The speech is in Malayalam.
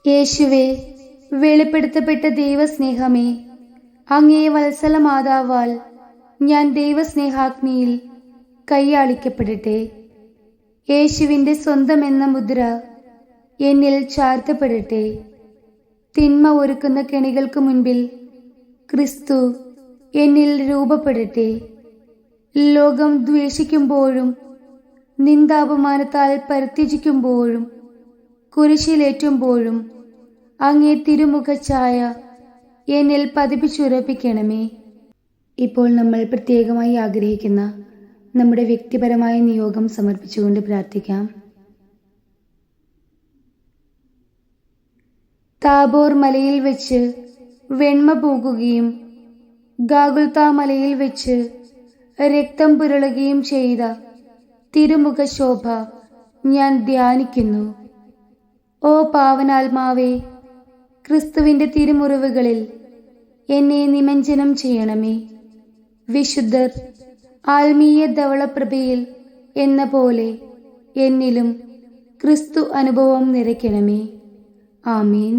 യേശുവേ, വെളിപ്പെടുത്തപ്പെട്ട ദൈവസ്നേഹമേ, അങ്ങേ വത്സല മാതാവാൽ ഞാൻ ദൈവസ്നേഹാഗ്നിയിൽ കൈയാളിക്കപ്പെടട്ടെ. യേശുവിൻ്റെ സ്വന്തം എന്ന മുദ്ര എന്നിൽ ചാർത്തപ്പെടട്ടെ. തിന്മ ഒരുക്കുന്ന കെണികൾക്ക് മുൻപിൽ ക്രിസ്തു എന്നിൽ രൂപപ്പെടട്ടെ. ലോകം ദ്വേഷിക്കുമ്പോഴും നിന്ദാപമാനത്താൽ പരിത്യജിക്കുമ്പോഴും കുരിശിലേറ്റുമ്പോഴും അങ്ങേ തിരുമുഖഛായ എന്നിൽ പതിപ്പിച്ചുറപ്പിക്കണമേ. ഇപ്പോൾ നമ്മൾ പ്രത്യേകമായി ആഗ്രഹിക്കുന്ന നമ്മുടെ വ്യക്തിപരമായ നിയോഗം സമർപ്പിച്ചുകൊണ്ട് പ്രാർത്ഥിക്കാം. താബോർ മലയിൽ വെച്ച് വെണ്മ പൂകുകയും ഗാഗുൽത്താ മലയിൽ വെച്ച് രക്തം പുരളുകയും ചെയ്ത തിരുമുഖശോഭ ഞാൻ ധ്യാനിക്കുന്നു. ഓ പാവനാത്മാവേ, ക്രിസ്തുവിൻ്റെ തിരുമുറിവുകളിൽ എന്നെ നിമഞ്ജനം ചെയ്യണമേ. വിശുദ്ധർ ആത്മീയ ധവളപ്രഭയിൽ എന്ന പോലെ എന്നിലും ക്രിസ്തു അനുഭവം നിറയ്ക്കണമേ. ആമീൻ.